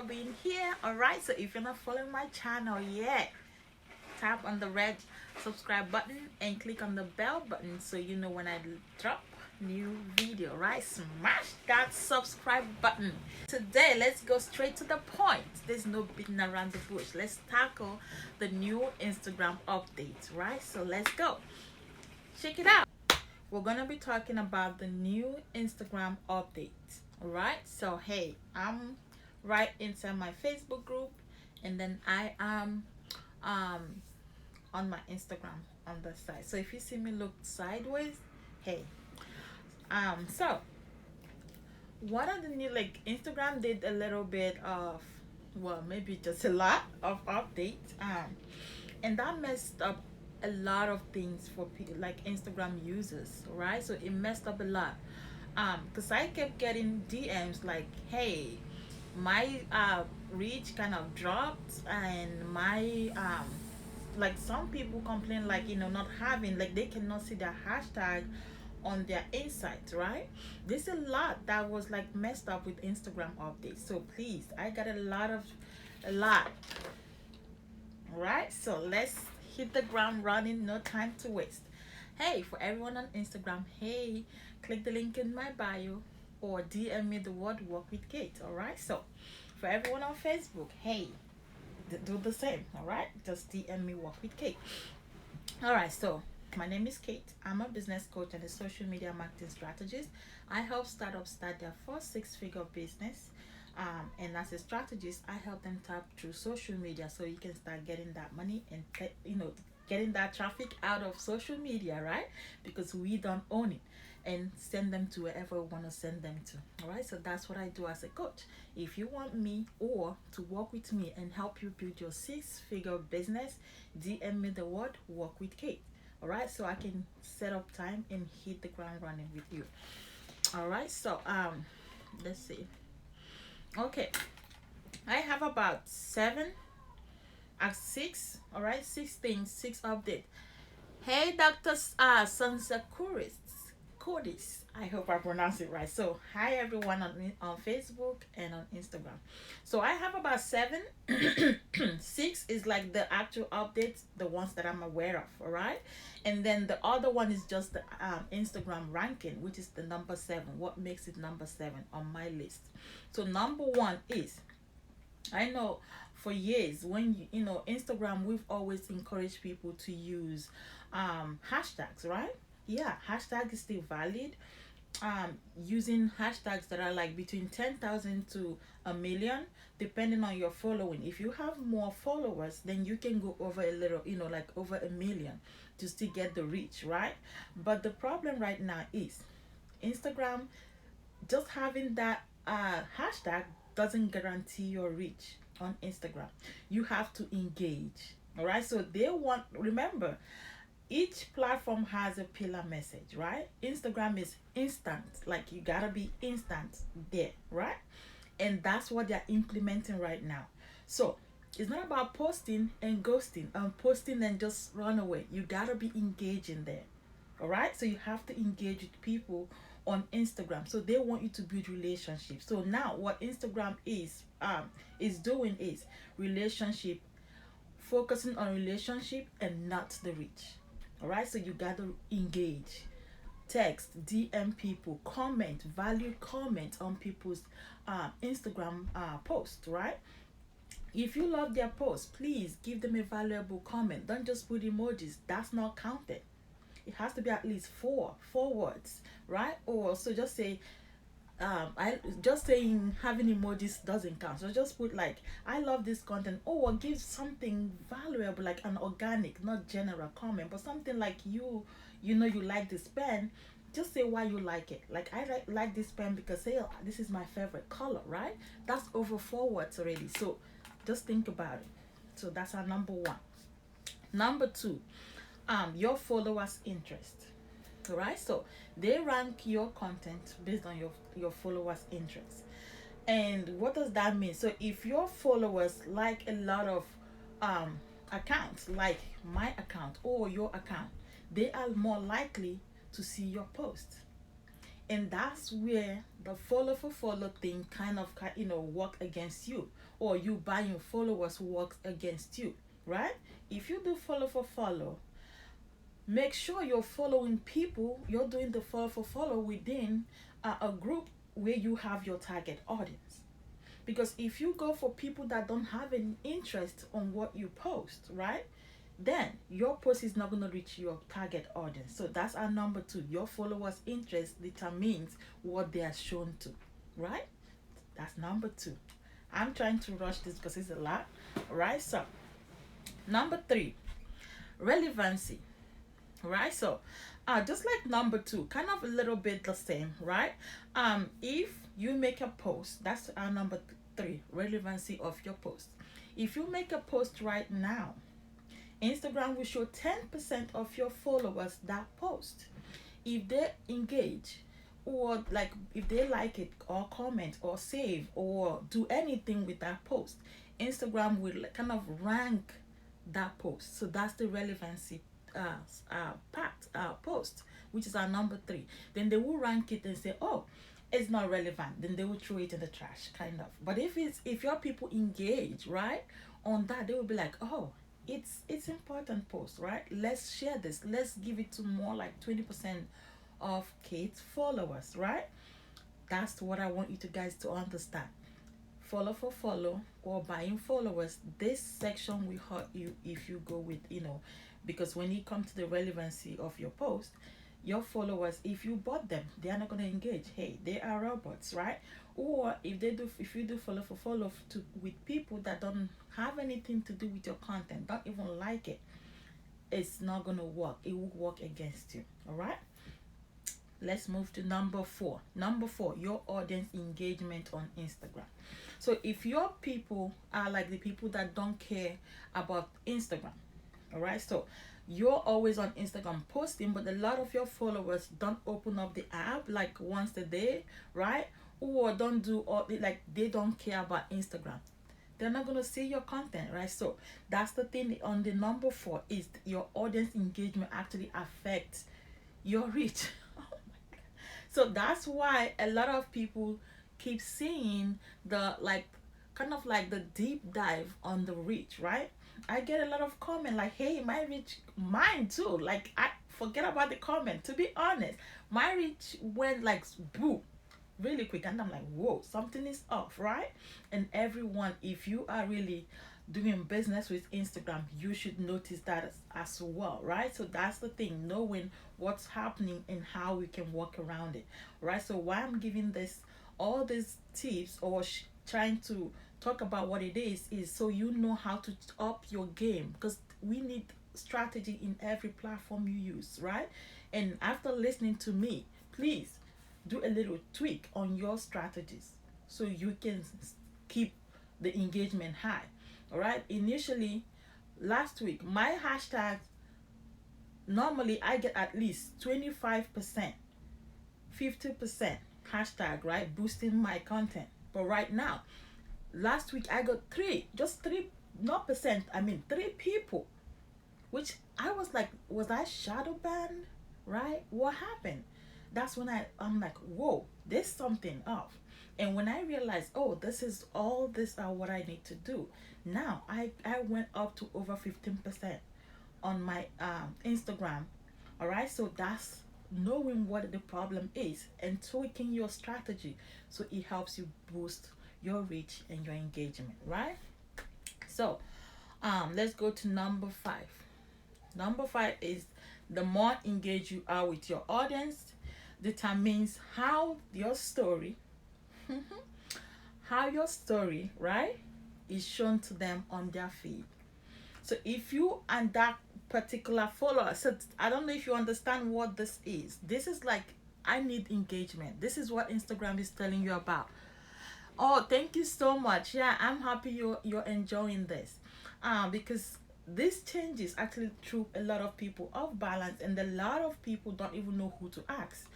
being here. All right, so if you're not following my channel yet, tap on the red subscribe button and click on the bell button so you know when I drop new video. Right, smash that subscribe button. Today let's go straight to the point. There's no beating around the bush. Let's tackle the new Instagram update. Right, so let's go check it out. We're gonna be talking about the new Instagram update. All right, so hey, I'm right inside my Facebook group, and then I am on my Instagram on the side. So if you see me look sideways, hey, so one of the new, like, Instagram did a little bit of, well, maybe just a lot of updates, and that messed up a lot of things for people like Instagram users, right? So it messed up a lot, because I kept getting DMs like, hey, my reach kind of dropped, and my like, some people complain, like, not having, like, they cannot see their hashtag on their insights, right? There's a lot that was like messed up with Instagram updates. So please, I got a lot. Right, so let's hit the ground running, no time to waste. Hey, for everyone on Instagram, hey, click the link in my bio or DM me the word Walk with Kate. All right, so for everyone on Facebook, hey, do the same. All right, just DM me Walk with Kate. All right, so my name is Kate. I'm a business coach and a social media marketing strategist. I help startups start their first six-figure business. And as a strategist, I help them tap through social media so you can start getting that money and getting that traffic out of social media, right? Because we don't own it, and send them to wherever we want to send them to. All right, so that's what I do as a coach. If you want me or to work with me and help you build your six-figure business, DM me the word Work with Kate. All right, so I can set up time and hit the ground running with you. All right, so let's see. Okay, I have about six. All right, six things, six updates. Hey, Dr. Sansa Codis. I hope I pronounce it right. So, hi everyone on Facebook and on Instagram. So, I have about seven. Six is like the actual updates, the ones that I'm aware of. All right, and then the other one is just the Instagram ranking, which is the number seven. What makes it number seven on my list? So, number one is, I know for years, when Instagram, we've always encouraged people to use hashtags, right? Yeah, hashtag is still valid. Using hashtags that are like between 10,000 to a million, depending on your following. If you have more followers, then you can go over a little, like over a million, to still get the reach, right? But the problem right now is Instagram, just having that hashtag doesn't guarantee your reach on Instagram. You have to engage. All right. So they want, remember, each platform has a pillar message, right? Instagram is instant. Like, you gotta be instant there, right? And that's what they're implementing right now. So it's not about posting and ghosting and posting and just run away. You gotta be engaging there. All right, so you have to engage with people on Instagram. So they want you to build relationships. So now what Instagram is doing is relationship, focusing on relationship and not the reach. All right, so you got to engage, text, DM people, comment, value comment on people's Instagram post, right? If you love their post, please give them a valuable comment. Don't just put emojis. That's not counted. It has to be at least four words, right? Or so just say, I just saying having emojis doesn't count. So just put like, I love this content, or give something valuable, like an organic, not general comment, but something like, you like this pen. Just say why you like it. Like, I like this pen because, hey, this is my favorite color, right? That's over four words already. So just think about it. So that's our number one. Number two, your followers' interest. Right, so they rank your content based on your followers' interest. And what does that mean? So if your followers like a lot of accounts, like my account or your account, they are more likely to see your post. And that's where the follow for follow thing kind of work against you, or you buying followers works against you, right? If you do follow for follow, make sure you're following people, you're doing the follow for follow within a group where you have your target audience. Because if you go for people that don't have any interest on what you post, right, then your post is not going to reach your target audience. So that's our number two. Your followers interest determines what they are shown to, right? That's number two. I'm trying to rush this because it's a lot, right? So number three, relevancy, right? So just like number two, kind of a little bit the same, right? If you make a post, that's our number three, relevancy of your post. If you make a post right now, Instagram will show 10% of your followers that post. If they engage, or like if they like it or comment or save or do anything with that post, Instagram will kind of rank that post. So that's the relevancy part post, which is our number three. Then they will rank it and say, oh, it's not relevant. Then they will throw it in the trash, kind of. But if your people engage right on that, they will be like, oh, it's important post, right? Let's share this. Let's give it to more like 20% of Kate's followers, right? That's what I want you to guys to understand. Follow for follow or buying followers, this section will hurt you if you go with, because when it comes to the relevancy of your post, your followers, if you bought them, they are not going to engage. Hey, they are robots, right? Or if you do follow for follow to with people that don't have anything to do with your content, don't even like it, it's not going to work. It will work against you. All right, let's move to number four. Number four, your audience engagement on Instagram. So if your people are like the people that don't care about Instagram, all right, so you're always on Instagram posting, but a lot of your followers don't open up the app like once a day, right? Or don't do all, like they don't care about Instagram. They're not gonna see your content, right? So that's the thing on the number four, is your audience engagement actually affects your reach. So that's why a lot of people keep seeing the like kind of like the deep dive on the reach, right? I get a lot of comment like, hey, my reach, mine too. Like, I forget about the comment. To be honest, my reach went like boom, really quick, and I'm like, whoa, something is off, right? And everyone, if you are really doing business with Instagram, you should notice that as well, right? So that's the thing, knowing what's happening and how we can work around it, right? So why I'm giving this all these tips, or trying to talk about what it is so you know how to up your game, because we need strategy in every platform you use, right? And after listening to me, please do a little tweak on your strategies so you can keep the engagement high. All right, initially last week my hashtag, normally I get at least 25%, 50% hashtag, right, boosting my content. But right now, last week I got three, just three, not percent, I mean three people, which I was like, was I shadow banned, right? What happened? That's when I'm like, whoa, there's something off. And when I realized, oh, this is all, this are what I need to do. Now I went up to over 15% on my Instagram. All right, so that's knowing what the problem is and tweaking your strategy so it helps you boost your reach and your engagement, right? So let's go to number five. Number five is, the more engaged you are with your audience determines how your story how your story, right, is shown to them on their feed. So if you and that particular follower, so I don't know if you understand what this is. This is like, I need engagement. This is what Instagram is telling you about. Oh, thank you so much. Yeah, I'm happy you're enjoying this. Because this changes actually threw a lot of people off balance, and a lot of people don't even know who to ask.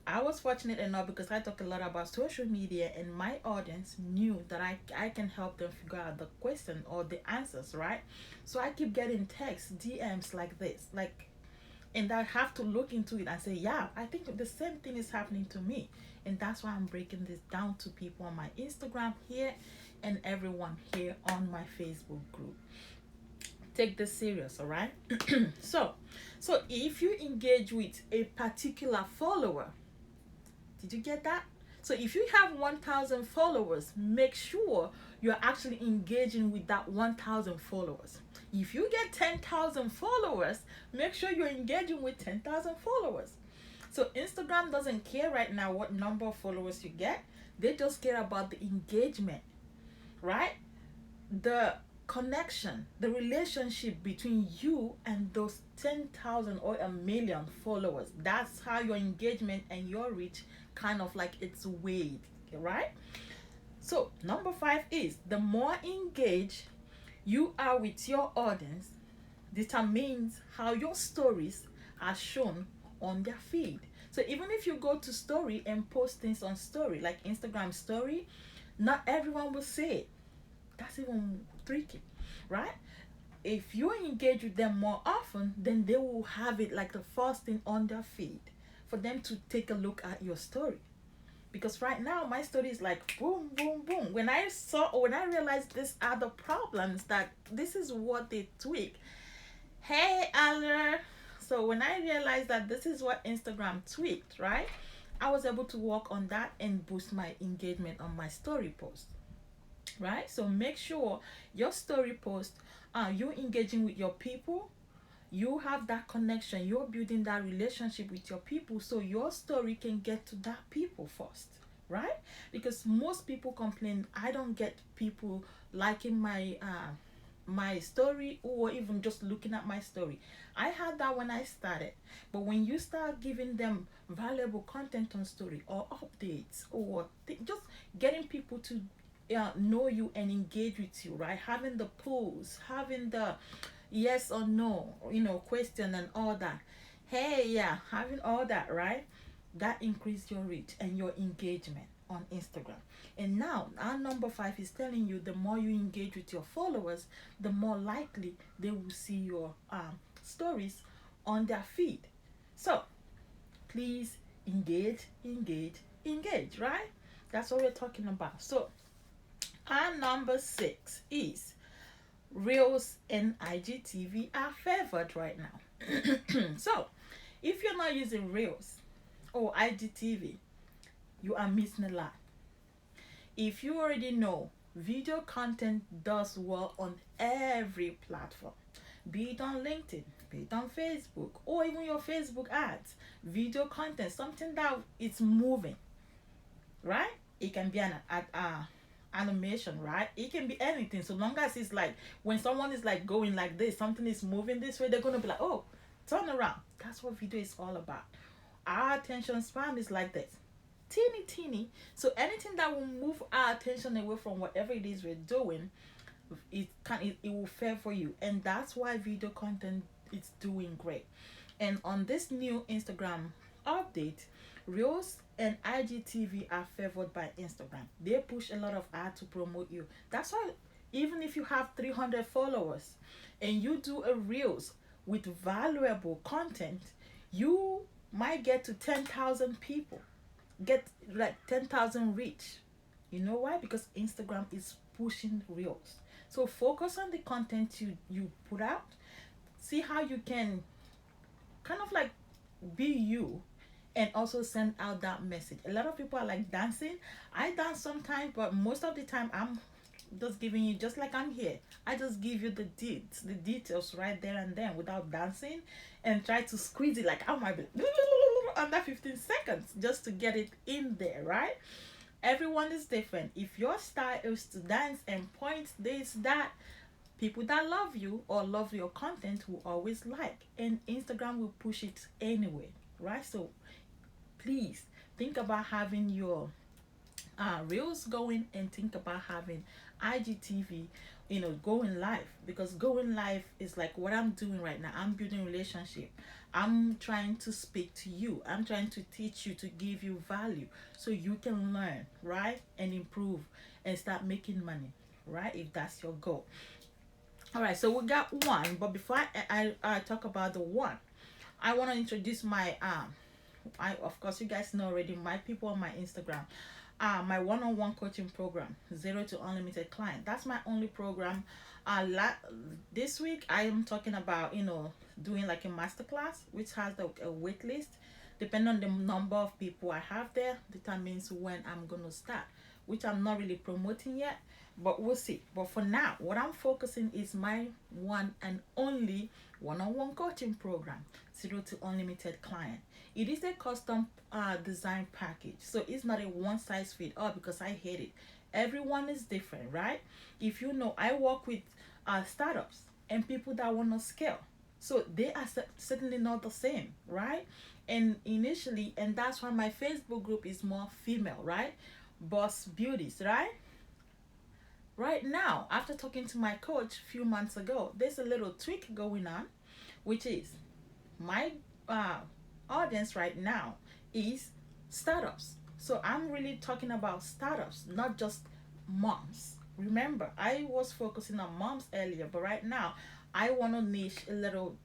I was fortunate enough because I talk a lot about social media, and my audience knew that I can help them figure out the question or the answers, right? So I keep getting texts, DMs like this, like, And I have to look into it and say, yeah, I think the same thing is happening to me. And that's why I'm breaking this down to people on my Instagram here and everyone here on my Facebook group. Take this serious, all right? so so if you engage with a particular follower, did you get that? So if you have 1,000 followers, make sure you're actually engaging with that 1,000 followers. If you get 10,000 followers, make sure you're engaging with 10,000 followers. So Instagram doesn't care right now what number of followers you get. They just care about the engagement, right? The connection, the relationship between you and those 10,000 or a million followers. That's how your engagement and your reach kind of like it's weighed, right? So, number 5 is the more engaged you are with your audience determines how your stories are shown on their feed. So even if you go to story and post things on story, like Instagram story, not everyone will see it. That's even tricky, right? If you engage with them more often, then they will have it like the first thing on their feed for them to take a look at your story. Because right now my story is like boom, boom, boom. When I realized these are the problems, that this is what they tweak. Hey, Aller. So when I realized that this is what Instagram tweaked, right? I was able to work on that and boost my engagement on my story post, right? So make sure your story post, you're engaging with your people, you have that connection, you're building that relationship with your people, so your story can get to that people first, right? Because most people complain, I don't get people liking my story or even just looking at my story. I had that when I started, but when you start giving them valuable content on story or updates or just getting people to know you and engage with you, right? Having the polls, having the yes or no, question and all that. Hey, yeah, having all that, right? That increase your reach and your engagement on Instagram. And now our number 5 is telling you the more you engage with your followers, the more likely they will see your stories on their feed. So please engage, engage, engage, right? That's what we're talking about. So our number 6 is Reels and IGTV are favored right now. So, if you're not using Reels or IGTV, you are missing a lot. If you already know, video content does well on every platform, be it on LinkedIn, be it on Facebook, or even your Facebook ads. Video content, something that it's moving, right? It can be an animation, right? It can be anything, so long as it's like when someone is like going like this, something is moving this way, they're gonna be like, oh, turn around. That's what video is all about. Our attention span is like this, teeny. So anything that will move our attention away from whatever it is we're doing, it will favor you. And that's why video content is doing great. And on this new Instagram update, Reels and IGTV are favored by Instagram. They push a lot of ads to promote you. That's why even if you have 300 followers and you do a Reels with valuable content, you might get to 10,000 people, get like 10,000 reach. You know why? Because Instagram is pushing Reels. So focus on the content you put out. See how you can kind of like be you and also send out that message. A lot of people are like dancing. I dance sometimes, but most of the time I'm just giving you, just like I'm here, I just give you the details right there and then without dancing, and try to squeeze it like I might be under 15 seconds just to get it in there, right? Everyone is different. If your style is to dance and point this, that, people that love you or love your content will always like, and Instagram will push it anyway, right? So please think about having your reels going, and think about having IGTV, going live, because going live is like what I'm doing right now. I'm building relationship. I'm trying to speak to you. I'm trying to teach you, to give you value so you can learn, right? And improve and start making money, right? If that's your goal. All right, so we got one, but before I talk about the one, I want to introduce my I, of course, you guys know already, my people on my Instagram. My one-on-one coaching program, Zero to Unlimited Client. That's my only program. This week I am talking about, doing like a masterclass, which has a wait list. Depending on the number of people I have there, determines when I'm gonna start, which I'm not really promoting yet, but we'll see. But for now, what I'm focusing is my one and only one-on-one coaching program, Zero to Unlimited Client. It is a custom design package, so it's not a one size fit all, because I hate it. Everyone is different, right? If you know, I work with startups and people that want to scale, so they are certainly not the same, right? And initially, and that's why my Facebook group is more female, right? Boss beauties, right? Right now, after talking to my coach a few months ago, there's a little tweak going on, which is my uh, audience right now is startups. So I'm really talking about startups, not just moms. Remember, I was focusing on moms earlier, but right now I want to niche a little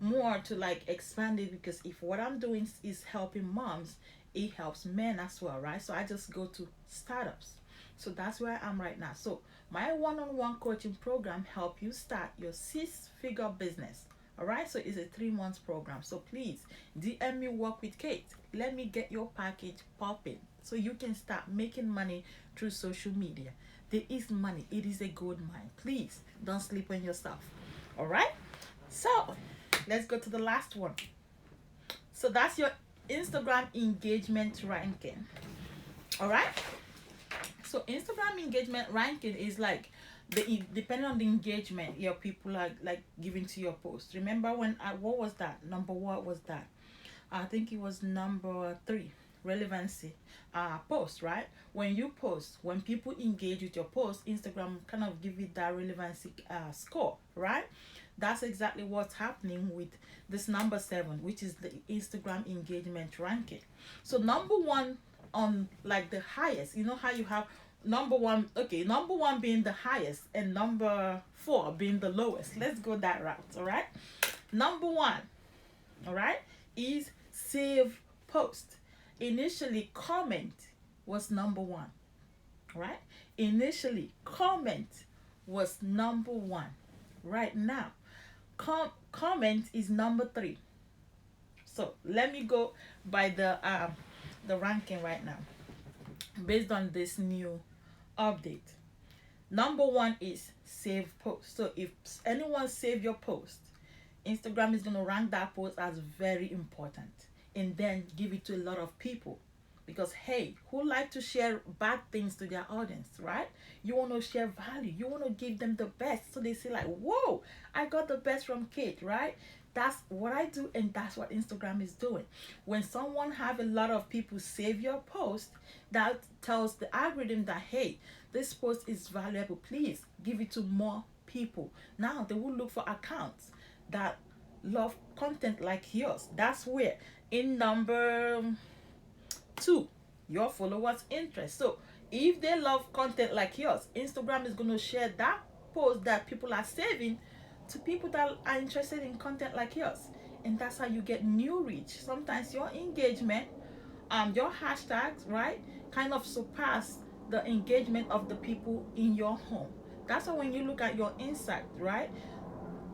more to like expand it, because if what I'm doing is helping moms, it helps men as well, right? So I just go to startups. So that's where I am right now. So my one-on-one coaching program help you start your six-figure business. All right, so it's a 3 months program. So please DM me, work with Kate. Let me get your package popping so you can start making money through social media. There is money. It is a gold mine. Please don't sleep on yourself. All right. So let's go to the last one. So that's your Instagram engagement ranking. All right. So Instagram engagement ranking is like depending on the engagement your people are like giving to your post. Remember when what was that number? What was that? I think it was number 3, relevancy post, right? When you post, when people engage with your post, Instagram kind of give it that relevancy score, right? That's exactly what's happening with this number 7, which is the Instagram engagement ranking. So number 1 on like the highest, you know how you have number 1, okay, number 1 being the highest and number 4 being the lowest. Let's go that route, all right? Number 1, all right, is save post. Initially, comment was number 1, right? Initially, comment was number 1. Right now, comment is number 3. So let me go by the ranking right now based on this new update. Number 1 is save post. So if anyone save your post, Instagram is going to rank that post as very important and then give it to a lot of people, because hey, who like to share bad things to their audience, right? You want to share value, you want to give them the best, so they say like, whoa, I got the best from Kate, right? That's what I do, and that's what Instagram is doing. When someone have a lot of people save your post, that tells the algorithm that hey, this post is valuable, please give it to more people. Now they will look for accounts that love content like yours. That's where in number 2, your followers interest. So if they love content like yours, Instagram is going to share that post that people are saving to people that are interested in content like yours, and that's how you get new reach. Sometimes your engagement, your hashtags, right, kind of surpass the engagement of the people in your home. That's why when you look at your insight, right,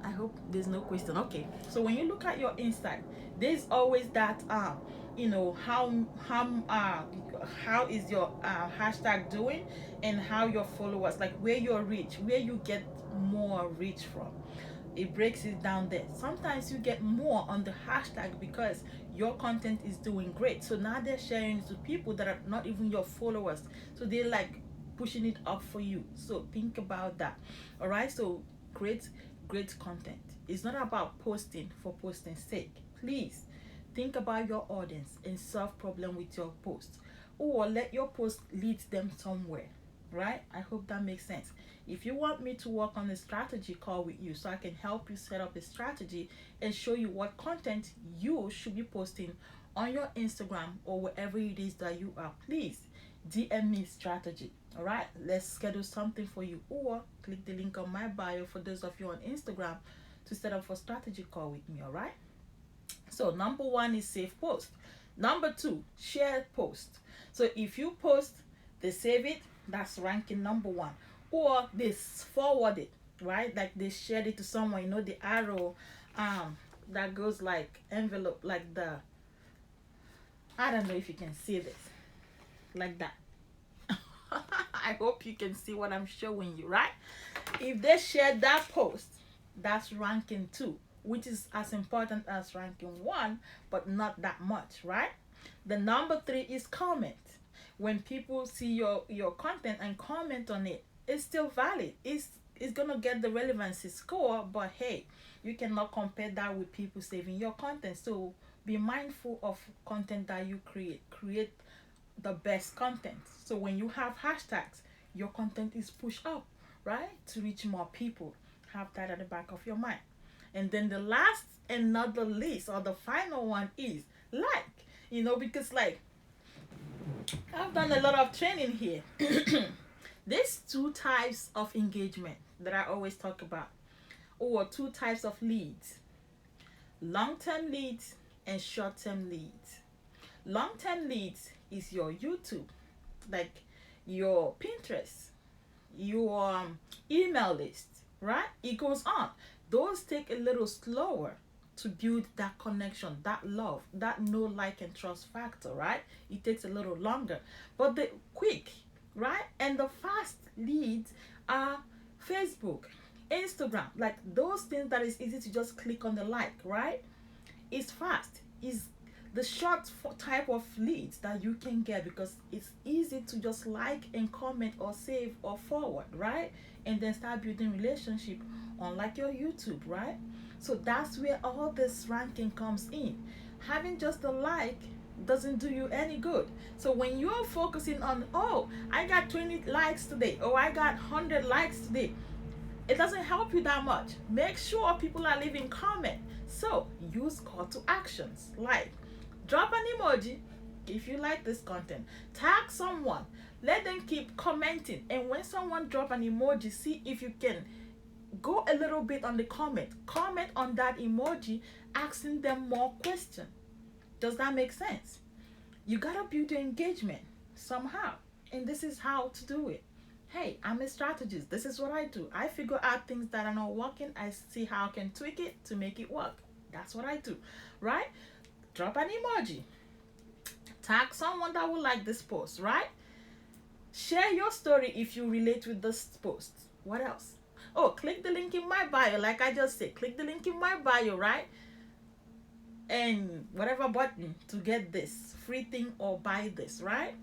I hope there's no question. Okay. So when you look at your insight, there's always that how is your hashtag doing, and how your followers, like where your reach, where you get more reach from. It breaks it down there. Sometimes you get more on the hashtag because your content is doing great. So now they're sharing it to people that are not even your followers. So they're like pushing it up for you. So think about that. All right. So great content. It's not about posting for posting's sake. Please think about your audience and solve problem with your post, or let your post lead them somewhere, right? I hope that makes sense. If you want me to work on a strategy call with you so I can help you set up a strategy and show you what content you should be posting on your Instagram or wherever it is that you are, please DM me strategy. All right, let's schedule something for you, or click the link on my bio for those of you on Instagram to set up for strategy call with me. All right. So number one is save post. Number two, share post. So if you post, they save it, that's ranking number one. Or they forward it, right? Like they shared it to someone, the arrow that goes like envelope, like the, I don't know if you can see this, like that. I hope you can see what I'm showing you, right? If they share that post, that's ranking two, which is as important as ranking one, but not that much, right? The number three is comment. When people see your content and comment on it, it's still valid. It's gonna get the relevancy score, but hey, you cannot compare that with people saving your content. So be mindful of content that you create. Create the best content. So when you have hashtags, your content is pushed up, right? To reach more people. Have that at the back of your mind. And then the last and not the least, or the final one is like. Because like I've done a lot of training here. There's two types of engagement that I always talk about, or two types of leads: long term leads and short term leads. Long term leads is your YouTube, like your Pinterest, your email list, right? It goes on. Those take a little slower to build that connection, that love, that know, like, and trust factor, right? It takes a little longer. But the quick, right? And the fast leads are Facebook, Instagram, like those things that is easy to just click on the like, right? It's fast. Is the short type of leads that you can get, because it's easy to just like and comment or save or forward, right? And then start building relationship on like your YouTube, right? So that's where all this ranking comes in. Having just a like doesn't do you any good. So when you're focusing on, oh, I got 20 likes today, or I got 100 likes today, it doesn't help you that much. Make sure people are leaving comment. So use call to actions, like drop an emoji if you like this content, tag someone, let them keep commenting, and when someone drop an emoji, see if you can go a little bit on the comment on that emoji, asking them more questions. Does that make sense? You gotta build your engagement somehow, and this is how to do it. Hey, I'm a strategist. This is what I do. I figure out things that are not working. I see how I can tweak it to make it work. That's what I do, right? Drop an emoji, tag someone that will like this post, right? Share your story if you relate with this post. What else? Oh, click the link in my bio, like I just said. Click the link in my bio, right? And whatever button to get this free thing or buy this, right?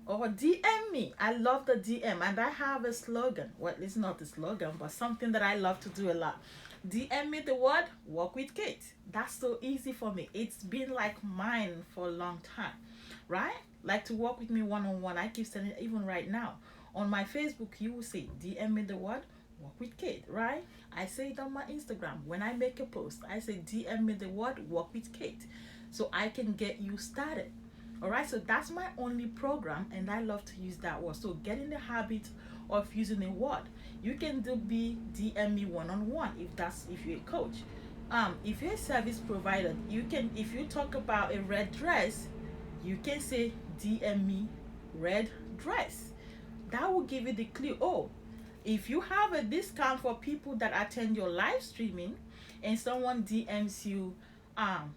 Or DM me. I love the DM, and I have a slogan. Well, it's not a slogan, but something that I love to do a lot. DM me the word "Walk with Kate." That's so easy for me. It's been like mine for a long time, right? Like to work with me one on one. I keep saying it even right now. On my Facebook, you will say DM me the word "Walk with Kate," right? I say it on my Instagram. When I make a post, I say DM me the word "Walk with Kate," so I can get you started. All right, so that's my only program, and I love to use that word. So get in the habit of using a word. You can do be DM me one on one if you're a coach. If you're a service provider, you can, if you talk about a red dress, you can say DM me red dress. That will give you the clue. Oh, if you have a discount for people that attend your live streaming, and someone DMs you um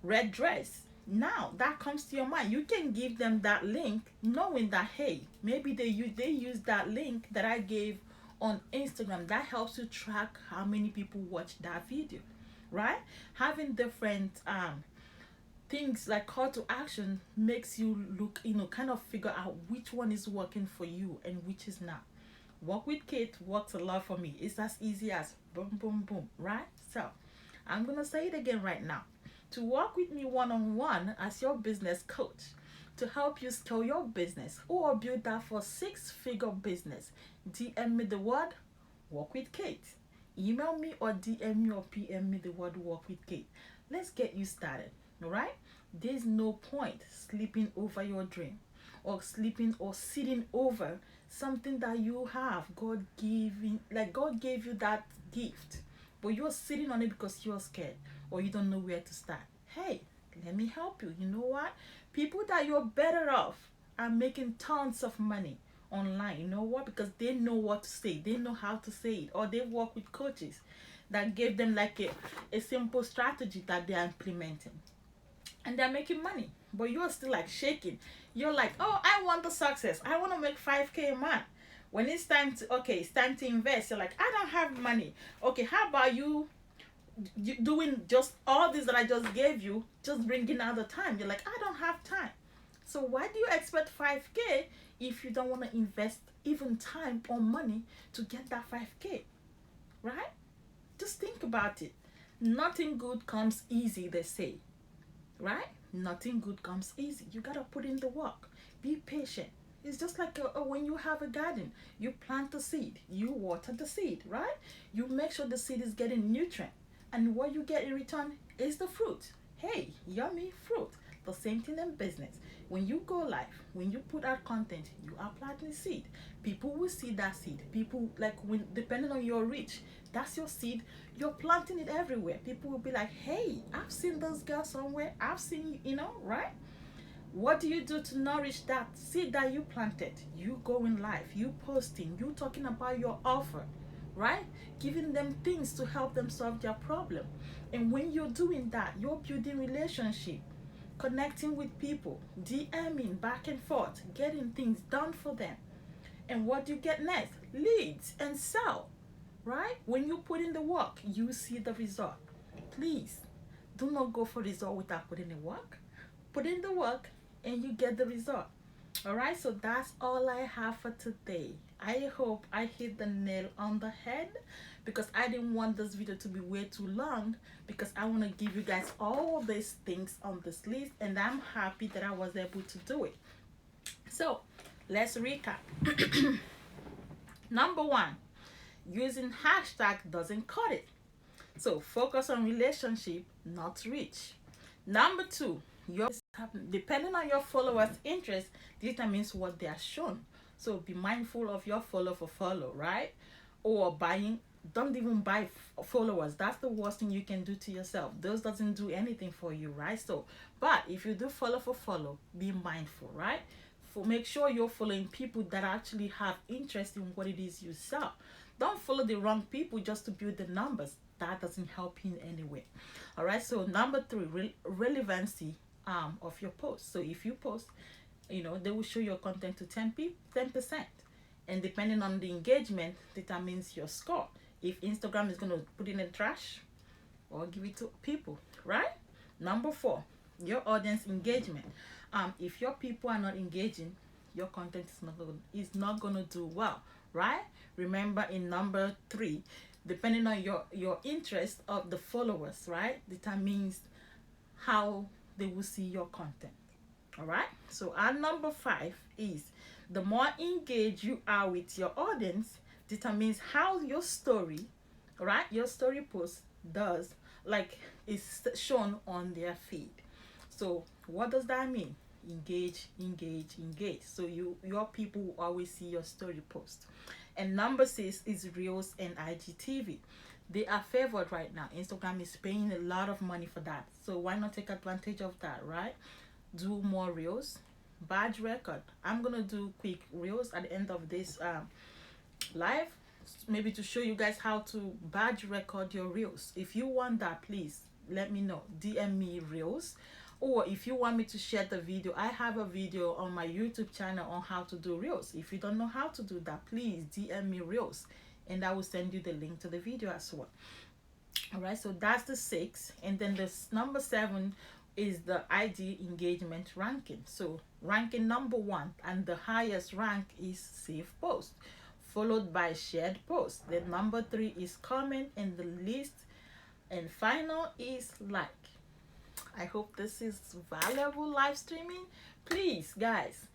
red dress, now that comes to your mind, you can give them that link, knowing that hey, maybe they use that link that I gave on Instagram. That helps you track how many people watch that video, right? Having different things like call to action makes you look, kind of figure out which one is working for you and which is not. Walk with Kate works a lot for me. It's as easy as boom boom boom, right? So I'm gonna say it again right now. To work with me one on one as your business coach, to help you scale your business or build that for six-figure business, DM me the word "Work with Kate." Email me or DM me or PM me the word "Work with Kate." Let's get you started. All right? There's no point sleeping over your dream, or sleeping or sitting over something that you have. God gave you that gift, but you're sitting on it because you're scared. or you don't know where to start. Hey, let me help you. You know what? People that you're better off are making tons of money online. You know what? Because they know what to say, they know how to say it, or they work with coaches that gave them like a simple strategy that they are implementing, and they're making money. But you're still like shaking. You're like, oh, I want the success, I want to make 5K a month. When it's time to, okay, it's time to invest, you're like, I don't have money. Okay, how about you doing just all this that I just gave you, just bringing out the time? You're like, I don't have time. So why do you expect 5K if you don't want to invest even time or money to get that 5K, right? Just think about it. Nothing good comes easy, they say, right? Nothing good comes easy. You gotta put in the work. Be patient. It's just like when you have a garden, you plant the seed, you water the seed, right? You make sure the seed is getting nutrient, and what you get in return is the fruit. Hey, yummy fruit. The same thing in business. When you go live, when you put out content, you are planting seed. People will see that seed. People, like, when depending on your reach, that's your seed. You're planting it everywhere. People will be like, hey, I've seen those girls somewhere. I've seen, right? What do you do to nourish that seed that you planted? You going live, you posting, you talking about your offer, right? Giving them things to help them solve their problem. And when you're doing that, you're building relationship, connecting with people, DMing back and forth, getting things done for them. And what do you get next? Leads and sell, right? When you put in the work, you see the result. Please do not go for result without putting in work. Put in the work and you get the result. All right, so that's all I have for today. I hope I hit the nail on the head, because I didn't want this video to be way too long, because I want to give you guys all these things on this list, and I'm happy that I was able to do it. So let's recap. Number one, using hashtag doesn't cut it. So focus on relationship, not reach. Number two, your depending on your followers' interest determines what they are shown. So be mindful of your follow for follow, right? Or buying. Don't even buy followers. That's the worst thing you can do to yourself. Those doesn't do anything for you, right? So, but if you do follow for follow, be mindful, right? For make sure you're following people that actually have interest in what it is you sell. Don't follow the wrong people just to build the numbers. That doesn't help you in any way. All right. So number three, relevancy of your post. So if you post, they will show your content to 10%, and depending on the engagement determines your score. If Instagram is gonna put in a trash or give it to people, right? Number four, your audience engagement. If your people are not engaging, your content is not gonna do well, right? Remember, in number three, depending on your interest of the followers, right, determines how they will see your content. All right. So our number five is, the more engaged you are with your audience determines how your story, right, your story post does, like, is shown on their feed. So what does that mean? Engage, engage, engage. So your people will always see your story post. And number six is Reels and IGTV. They are favored right now. Instagram is paying a lot of money for that. So why not take advantage of that, right? Do more Reels. Badge record. I'm gonna do quick Reels at the end of this live, maybe to show you guys how to badge record your Reels. If you want that, please let me know. DM me Reels. Or if you want me to share the video, I have a video on my YouTube channel on how to do Reels. If you don't know how to do that, please DM me Reels, and I will send you the link to the video as well. All right, so that's the six. And then this number seven is the IG engagement ranking. So ranking number one and the highest rank is save post, followed by shared post. Then number three is comment in the list, and final is like. I hope this is valuable live streaming. Please, guys,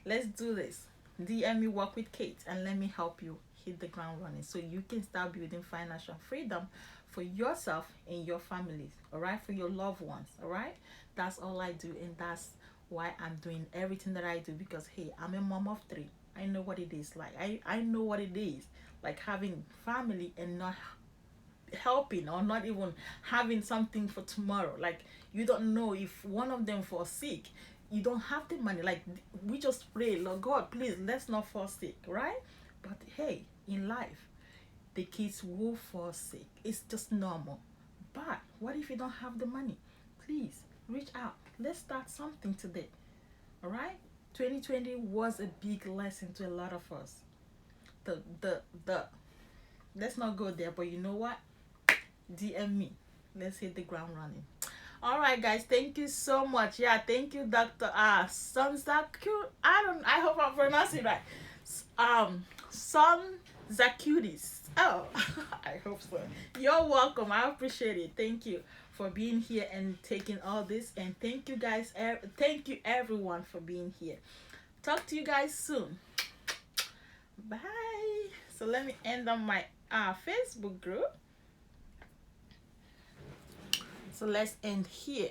let's do this. DM me Work with Kate, and let me help you hit the ground running, so you can start building financial freedom for yourself and your families. All right, for your loved ones. All right, that's all I do, and that's why I'm doing everything that I do, because hey, I'm a mom of three. I know what it is like. I know what it is like having family and not helping or not even having something for tomorrow. Like you don't know if one of them fall sick, you don't have the money. Like we just pray, Lord God, please let's not fall sick, right? But hey, in life, the kids will fall sick. It's just normal. But what if you don't have the money? Please reach out. Let's start something today. All right? 2020 was a big lesson to a lot of us. The let's not go there, but you know what? DM me. Let's hit the ground running. All right, guys. Thank you so much. Yeah, thank you, Dr. Sonzaku. I hope I'm pronouncing it right. Son Zacutis. Oh, I hope so. You're welcome. I appreciate it. Thank you for being here and taking all this. And thank you, guys. Thank you, everyone, for being here. Talk to you guys soon. Bye. So let me end on my Facebook group. So let's end here.